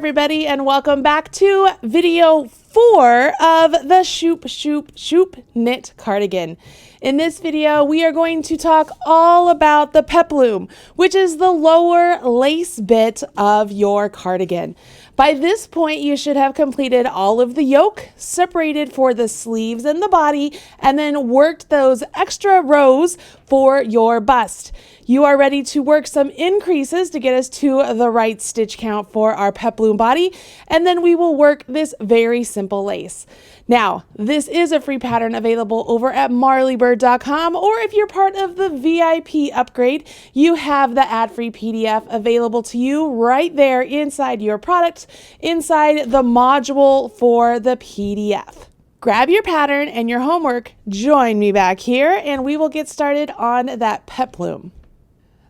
everybody, and welcome back to video 4 of the Shoop Shoop Shoop knit cardigan. In this video, we are going to talk all about the peplum, which is the lower lace bit of your cardigan. By this point, you should have completed all of the yoke, separated for the sleeves and the body, and then worked those extra rows for your bust. You are ready to work some increases to get us to the right stitch count for our peplum body, and then we will work this very simple lace. Now, this is a free pattern available over at marleybird.com, or if you're part of the VIP upgrade, you have the ad-free PDF available to you right there inside your product, inside the module for the PDF. Grab your pattern and your homework, join me back here, and we will get started on that peplum.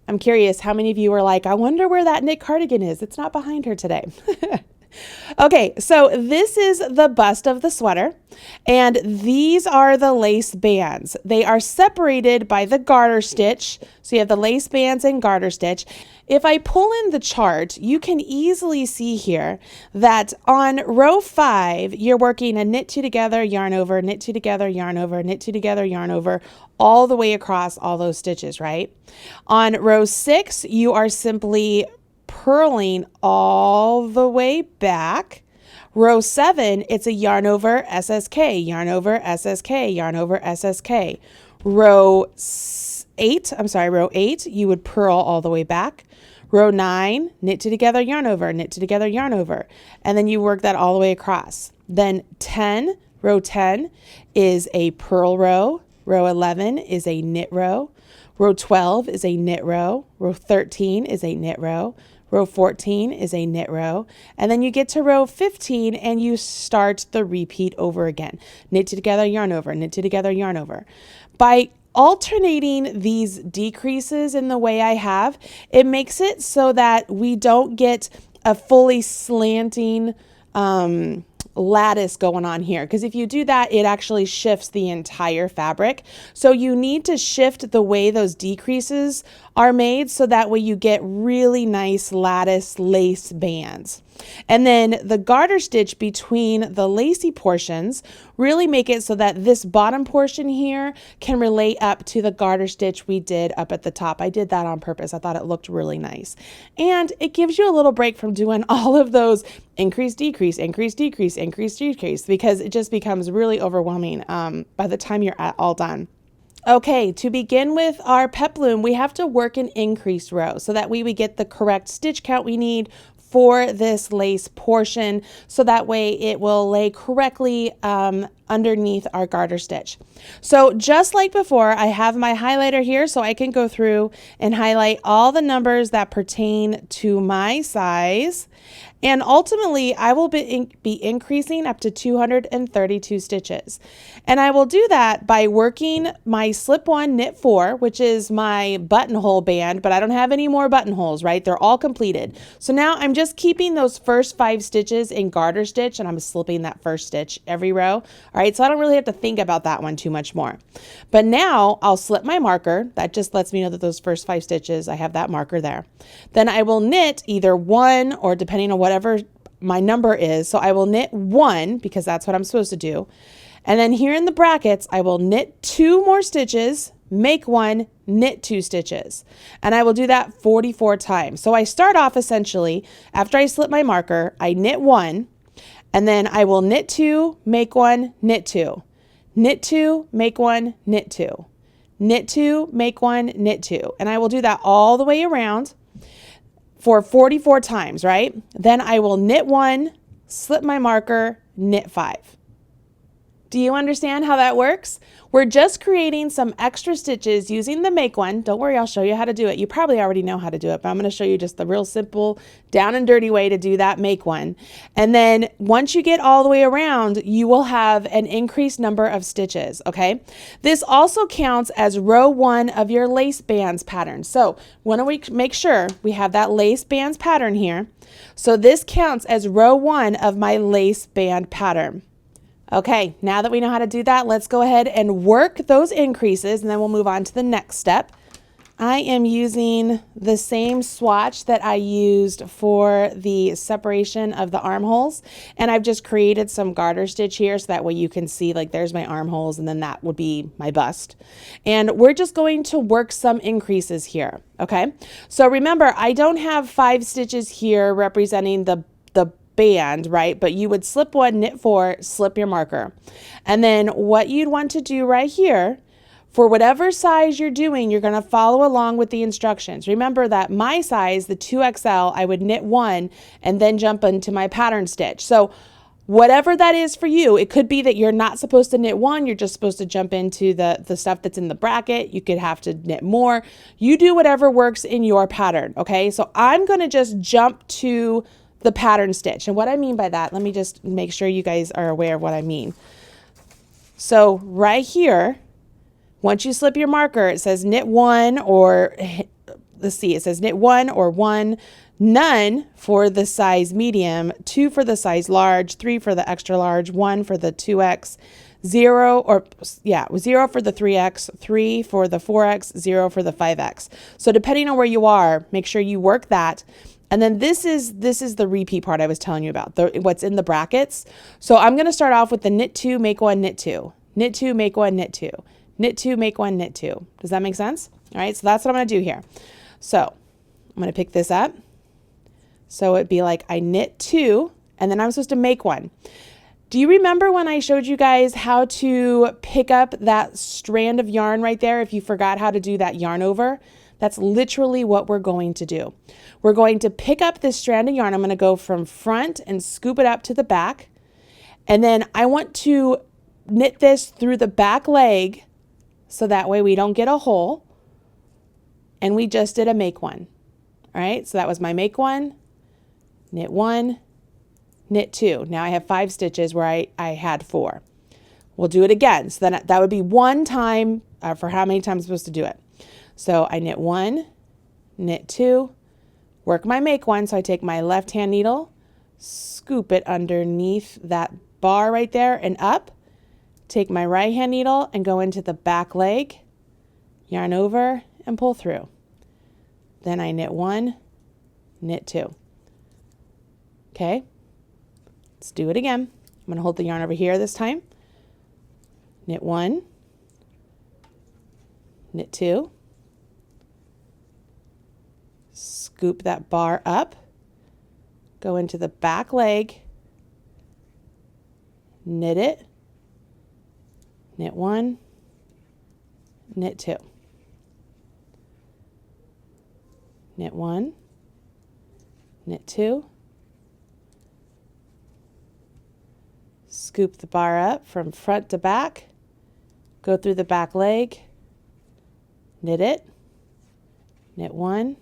I'm curious how many of you are like, I wonder where that knit cardigan is. It's not behind her today. Okay, so this is the bust of the sweater, and these are the lace bands. They are separated by the garter stitch. So you have the lace bands and garter stitch. If I pull in the chart, you can easily see here that on row 5, you're working a knit 2 together, yarn over, knit 2 together, yarn over, knit 2 together, yarn over, all the way across all those stitches, right? On row 6, you are simply purling all the way back. Row 7, it's a yarn over SSK, yarn over SSK, yarn over SSK. Row 8, you would purl all the way back. Row 9, knit 2 together, yarn over, knit 2 together, yarn over. And then you work that all the way across. Then row 10 is a purl row. Row 11 is a knit row. Row 12 is a knit row. Row 13 is a knit row. Row 14 is a knit row, and then you get to row 15 and you start the repeat over again. Knit 2 together, yarn over, knit 2 together, yarn over. By alternating these decreases in the way I have, it makes it so that we don't get a fully slanting lattice going on here, because if you do that, it actually shifts the entire fabric. So you need to shift the way those decreases are made so that way you get really nice lattice lace bands. And then the garter stitch between the lacy portions really make it so that this bottom portion here can relate up to the garter stitch we did up at the top. I did that on purpose. I thought it looked really nice. And it gives you a little break from doing all of those increase, decrease, increase, decrease, increase, decrease, because it just becomes really overwhelming by the time you're all done. Okay, to begin with our peplum, we have to work an increase row so that we get the correct stitch count we need for this lace portion, so that way it will lay correctly underneath our garter stitch. So just like before, I have my highlighter here so I can go through and highlight all the numbers that pertain to my size. And ultimately, I will be increasing up to 232 stitches. And I will do that by working my slip 1 knit 4, which is my buttonhole band, but I don't have any more buttonholes, right? They're all completed. So now I'm just keeping those first 5 stitches in garter stitch, and I'm slipping that first stitch every row. All right, so I don't really have to think about that one too much more. But now I'll slip my marker. That just lets me know that those first 5 stitches, I have that marker there. Then I will knit either 1 or depending on whatever my number is. So I will knit 1 because that's what I'm supposed to do. And then here in the brackets, I will knit 2 more stitches, make 1, knit 2 stitches. And I will do that 44 times. So I start off essentially, after I slip my marker, I knit 1, and then I will knit 2, make 1, knit 2. Knit 2, make 1, knit 2. Knit 2, make 1, knit 2. And I will do that all the way around for 44 times, right? Then I will knit 1, slip my marker, knit 5. Do you understand how that works? We're just creating some extra stitches using the make 1. Don't worry, I'll show you how to do it. You probably already know how to do it, but I'm going to show you just the real simple down and dirty way to do that make 1. And then once you get all the way around, you will have an increased number of stitches, okay? This also counts as row 1 of your lace bands pattern. So want to make sure we have that lace bands pattern here. So this counts as row 1 of my lace band pattern. Okay, now that we know how to do that, let's go ahead and work those increases, and then we'll move on to the next step. I am using the same swatch that I used for the separation of the armholes, and I've just created some garter stitch here so that way you can see, like, there's my armholes and then that would be my bust. And we're just going to work some increases here, okay? So remember, I don't have 5 stitches here representing the band, right? But you would slip 1, knit 4, slip your marker. And then what you'd want to do right here, for whatever size you're doing, you're going to follow along with the instructions. Remember that my size, the 2XL, I would knit 1 and then jump into my pattern stitch. So whatever that is for you, it could be that you're not supposed to knit 1, you're just supposed to jump into the stuff that's in the bracket. You could have to knit more. You do whatever works in your pattern, okay? So I'm going to just jump to the pattern stitch. And what I mean by that, let me just make sure you guys are aware of what I mean. So right here, once you slip your marker, it says knit 1 or, let's see, it says knit 1 or 1, none for the size medium, 2 for the size large, 3 for the extra large, 1 for the 2X, 0 for the 3X, 3 for the 4X, 0 for the 5X. So depending on where you are, make sure you work that. And then this is the repeat part I was telling you about, what's in the brackets. So I'm going to start off with the knit 2, make 1, knit 2, knit 2, make 1, knit 2, knit 2, make 1, knit 2. Does that make sense? All right, so that's what I'm going to do here. So I'm going to pick this up. So it'd be like I knit 2, and then I'm supposed to make 1. Do you remember when I showed you guys how to pick up that strand of yarn right there if you forgot how to do that yarn over? That's literally what we're going to do. We're going to pick up this strand of yarn. I'm going to go from front and scoop it up to the back. And then I want to knit this through the back leg so that way we don't get a hole. And we just did a make 1. All right, so that was my make 1, knit 1, knit 2. Now I have 5 stitches where I had 4. We'll do it again. So then that would be 1 time for how many times I'm supposed to do it. So I knit 1, knit 2, work my make 1. So I take my left hand needle, scoop it underneath that bar right there and up, take my right hand needle and go into the back leg, yarn over and pull through. Then I knit 1, knit 2. Okay, let's do it again. I'm going to hold the yarn over here this time. Knit 1, knit 2, scoop that bar up, go into the back leg, knit it, knit 1, knit 2, knit 1, knit 2, scoop the bar up from front to back, go through the back leg, knit it, knit 1,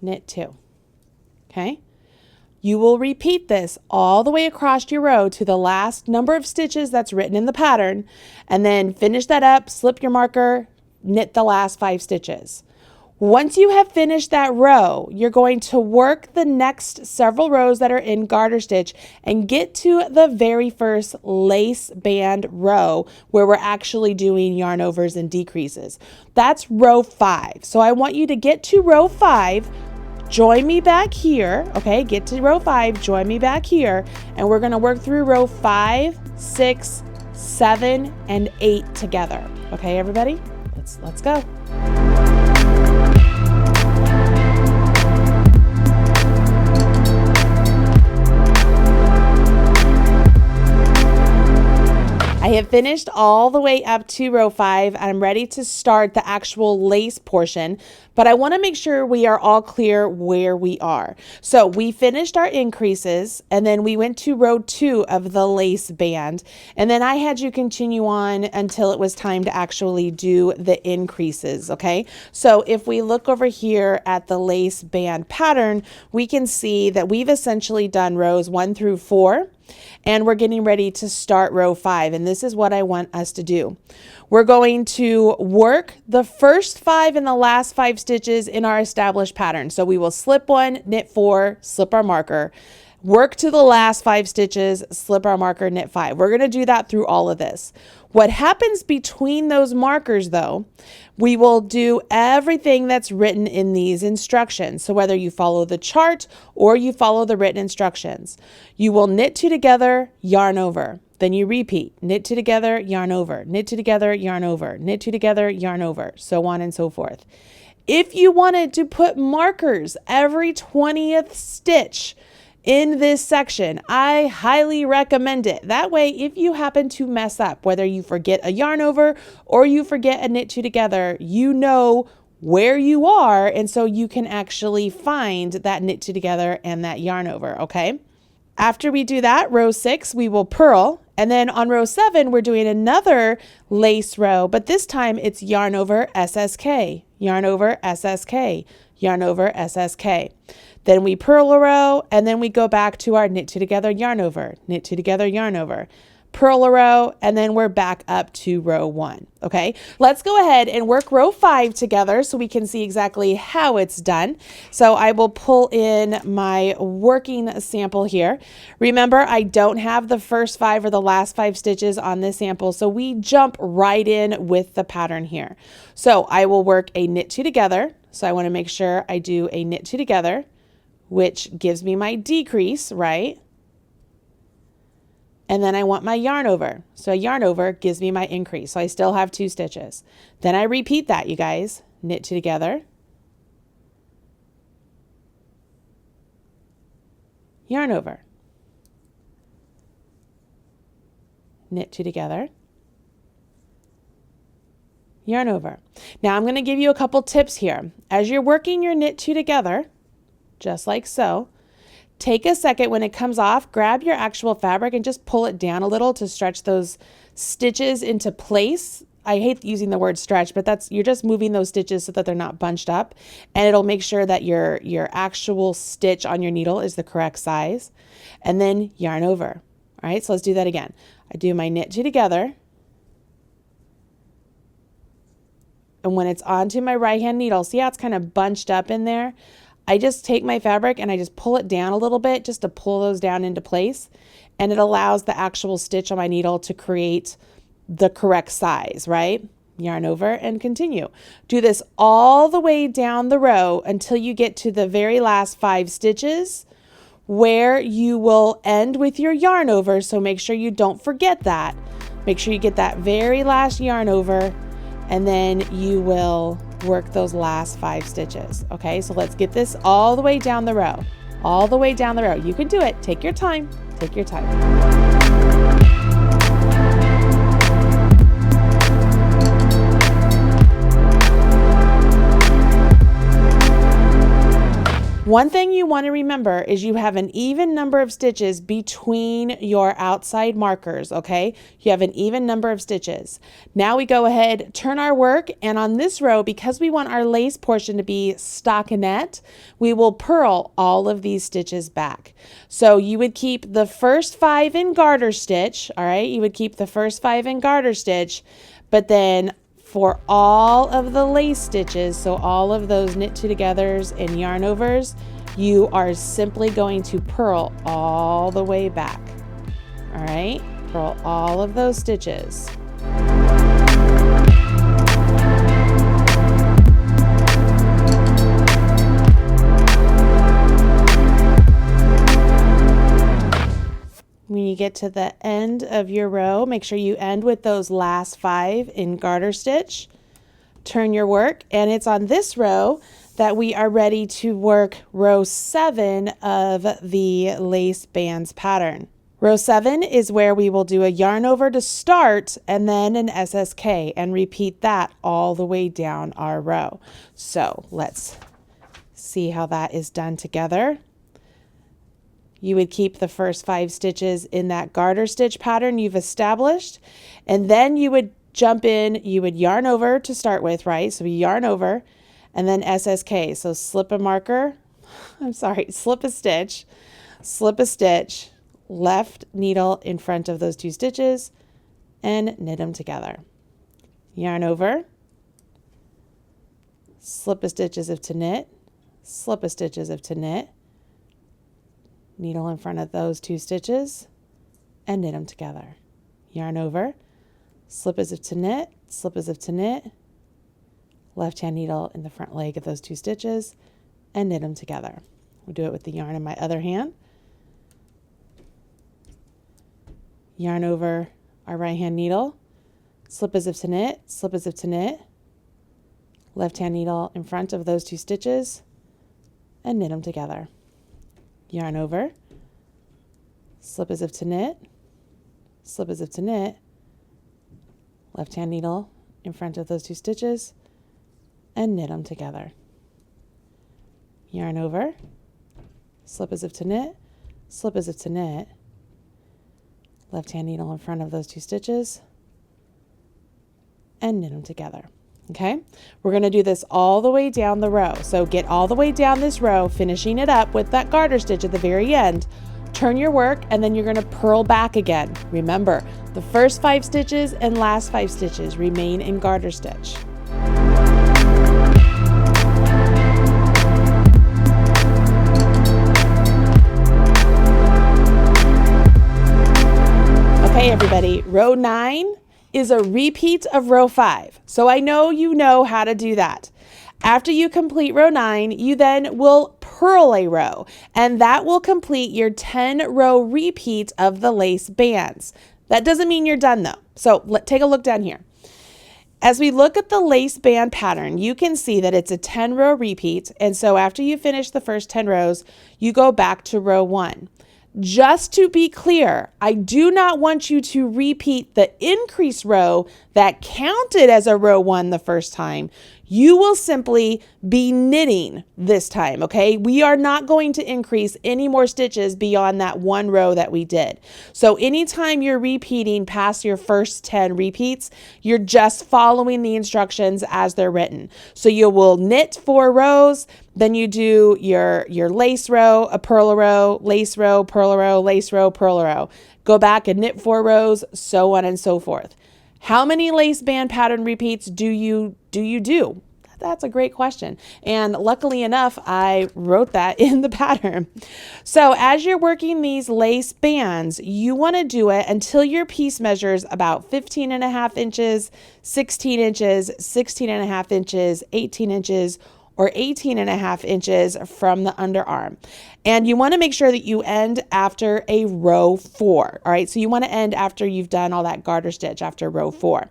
knit 2. Okay, you will repeat this all the way across your row to the last number of stitches that's written in the pattern, and then finish that up, slip your marker, knit the last 5 stitches. Once you have finished that row, you're going to work the next several rows that are in garter stitch and get to the very first lace band row where we're actually doing yarn overs and decreases. That's row 5. So I want you to get to row 5, join me back here, okay? Get to row 5, join me back here, and we're gonna work through row 5, 6, 7, and 8 together. Okay, everybody? Let's go. I have finished all the way up to row 5 and I'm ready to start the actual lace portion, but I want to make sure we are all clear where we are. So we finished our increases and then we went to row 2 of the lace band, and then I had you continue on until it was time to actually do the increases, okay? So if we look over here at the lace band pattern, we can see that we've essentially done rows 1 through 4. And we're getting ready to start row 5, and this is what I want us to do. We're going to work the first 5 and the last 5 stitches in our established pattern. So we will slip 1, knit 4, slip our marker. work to the last 5 stitches, slip our marker, knit 5. We're going to do that through all of this. What happens between those markers though, we will do everything that's written in these instructions. So whether you follow the chart or you follow the written instructions, you will knit 2 together, yarn over. Then you repeat, knit 2 together, yarn over, knit 2 together, yarn over, knit 2 together, yarn over, so on and so forth. If you wanted to put markers every 20th stitch in this section, I highly recommend it. That way, if you happen to mess up, whether you forget a yarn over or you forget a knit 2 together, you know where you are, and so you can actually find that knit 2 together and that yarn over, okay? After we do that, row 6, we will purl, and then on row 7, we're doing another lace row, but this time it's yarn over SSK, yarn over SSK, yarn over SSK. Then we purl a row, and then we go back to our knit 2 together, yarn over, knit 2 together, yarn over, purl a row, and then we're back up to row 1. Okay, let's go ahead and work row 5 together so we can see exactly how it's done. So I will pull in my working sample here. Remember, I don't have the first 5 or the last 5 stitches on this sample, so we jump right in with the pattern here. So I will work a knit 2 together. So I want to make sure I do a knit 2 together, which gives me my decrease, right? And then I want my yarn over. So a yarn over gives me my increase. So I still have 2 stitches. Then I repeat that, you guys. Knit 2 together, yarn over, knit 2 together, yarn over. Now I'm going to give you a couple tips here. As you're working your knit 2 together, just like so, take a second when it comes off, grab your actual fabric and just pull it down a little to stretch those stitches into place. I hate using the word stretch, but you're just moving those stitches so that they're not bunched up, and it'll make sure that your actual stitch on your needle is the correct size. And then yarn over. All right, so let's do that again. I do my knit 2 together, and when it's onto my right hand needle, see how it's kind of bunched up in there? I just take my fabric and I just pull it down a little bit just to pull those down into place, and it allows the actual stitch on my needle to create the correct size, right? Yarn over and continue. Do this all the way down the row until you get to the very last 5 stitches where you will end with your yarn over. So make sure you don't forget that. Make sure you get that very last yarn over, and then you will work those last 5 stitches. Okay, so let's get this all the way down the row. All the way down the row. You can do it. Take your time. Take your time. One thing you want to remember is you have an even number of stitches between your outside markers, okay? You have an even number of stitches. Now we go ahead, turn our work, and on this row, because we want our lace portion to be stockinette, we will purl all of these stitches back. So you would keep the first 5 in garter stitch, all right? You would keep the first 5 in garter stitch, but then for all of the lace stitches, so all of those knit 2 togethers and yarn overs, you are simply going to purl all the way back. All right, purl all of those stitches. When you get to the end of your row, make sure you end with those last 5 in garter stitch. Turn your work, and it's on this row that we are ready to work row 7 of the lace bands pattern. Row 7 is where we will do a yarn over to start and then an SSK, and repeat that all the way down our row. So let's see how that is done together. You would keep the first 5 stitches in that garter stitch pattern you've established, and then you would jump in, you would yarn over to start with, right? So we yarn over and then SSK. So slip a marker, slip a stitch, left needle in front of those 2 stitches and knit them together. Yarn over, slip a stitch as if to knit, slip a stitch as if to knit, needle in front of those 2 stitches, and knit them together. Yarn over, slip as if to knit, slip as if to knit, left hand needle in the front leg of those 2 stitches, and knit them together. We'll do it with the yarn in my other hand. Yarn over our right hand needle, slip as if to knit, slip as if to knit, left hand needle in front of those 2 stitches, and knit them together. Yarn over, slip as if to knit, slip as if to knit, left hand needle in front of those 2 stitches, and knit them together. Yarn over, slip as if to knit, slip as if to knit, left hand needle in front of those 2 stitches, and knit them together. Okay, we're going to do this all the way down the row. So get all the way down this row, finishing it up with that garter stitch at the very end. Turn your work, and then you're going to purl back again. Remember, the first 5 stitches and last 5 stitches remain in garter stitch. Okay, everybody, row 9 is a repeat of row 5. So I know you know how to do that. After you complete row 9, you then will purl a row, and that will complete your 10 row repeat of the lace bands. That doesn't mean you're done though. So take a look down here. As we look at the lace band pattern, you can see that it's a 10 row repeat. And so after you finish the first 10 rows, you go back to row 1. Just to be clear, I do not want you to repeat the increase row that counted as a row 1 the first time. You will simply be knitting this time, okay? We are not going to increase any more stitches beyond that 1 row that we did. So anytime you're repeating past your first 10 repeats, you're just following the instructions as they're written. So you will knit 4 rows, then you do your lace row, a purl row, lace row, purl row, lace row, purl row. Go back and knit 4 rows, so on and so forth. How many lace band pattern repeats do you do? That's a great question. And luckily enough, I wrote that in the pattern. So as you're working these lace bands, you want to do it until your piece measures about 15.5 inches, 16 inches, 16.5 inches, 18 inches, or 18.5 inches from the underarm. And you want to make sure that you end after a row 4. All right, so you want to end after you've done all that garter stitch after row 4.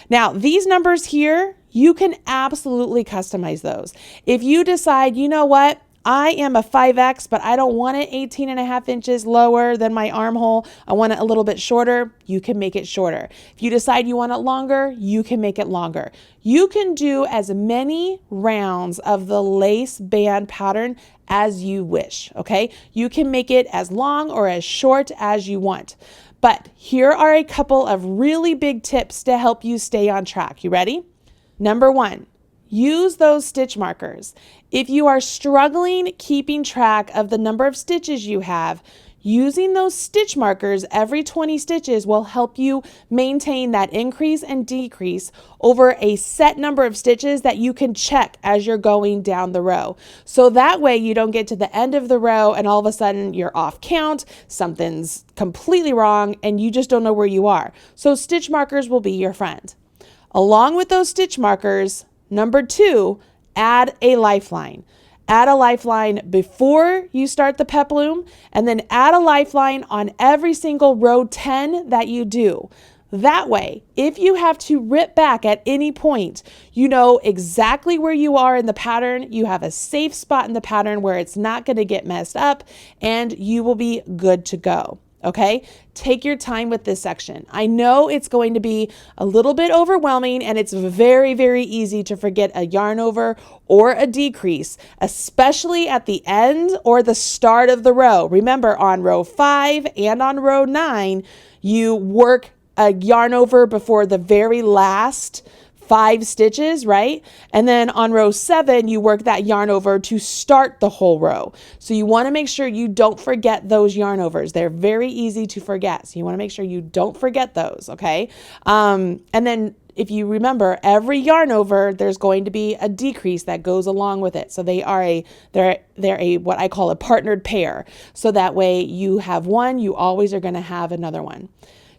Now, these numbers here, you can absolutely customize those. If you decide, you know what, I am a 5X, but I don't want it 18.5 inches lower than my armhole. I want it a little bit shorter. You can make it shorter. If you decide you want it longer, you can make it longer. You can do as many rounds of the lace band pattern as you wish, okay? You can make it as long or as short as you want. But here are a couple of really big tips to help you stay on track. You ready? Number 1. Use those stitch markers. If you are struggling keeping track of the number of stitches you have, using those stitch markers every 20 stitches will help you maintain that increase and decrease over a set number of stitches that you can check as you're going down the row. So that way you don't get to the end of the row and all of a sudden you're off count, something's completely wrong, and you just don't know where you are. So stitch markers will be your friend. Along with those stitch markers, number 2, add a lifeline. Add a lifeline before you start the peplum, and then add a lifeline on every single row 10 that you do. That way, if you have to rip back at any point, you know exactly where you are in the pattern. You have a safe spot in the pattern where it's not going to get messed up, and you will be good to go. Okay, take your time with this section. I know it's going to be a little bit overwhelming, and it's very, very easy to forget a yarn over or a decrease, especially at the end or the start of the row. Remember, on row 5 and on row 9, you work a yarn over before the very last 5 stitches, right? And then on row 7, you work that yarn over to start the whole row. So you want to make sure you don't forget those yarn overs. They're very easy to forget. So you want to make sure you don't forget those, okay? And then if you remember, every yarn over, there's going to be a decrease that goes along with it. So they're a what I call a partnered pair. So that way you have one, you always are going to have another one.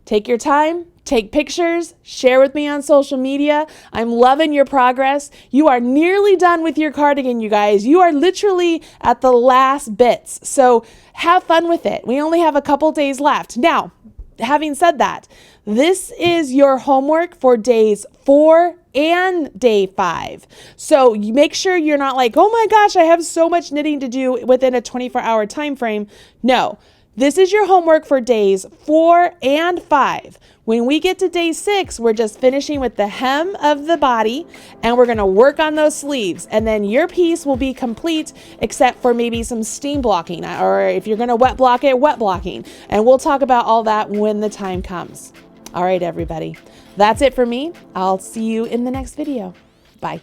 Take your time, take pictures, share with me on social media. I'm loving your progress. You are nearly done with your cardigan, you guys. You are literally at the last bits. So have fun with it. We only have a couple days left. Now, having said that, this is your homework for days 4 and day 5. So you make sure you're not like, oh my gosh, I have so much knitting to do within a 24-hour time frame. No. This is your homework for days 4 and 5. When we get to day 6, we're just finishing with the hem of the body and we're going to work on those sleeves. And then your piece will be complete except for maybe some steam blocking, or if you're going to wet block it, wet blocking. And we'll talk about all that when the time comes. All right, everybody. That's it for me. I'll see you in the next video. Bye.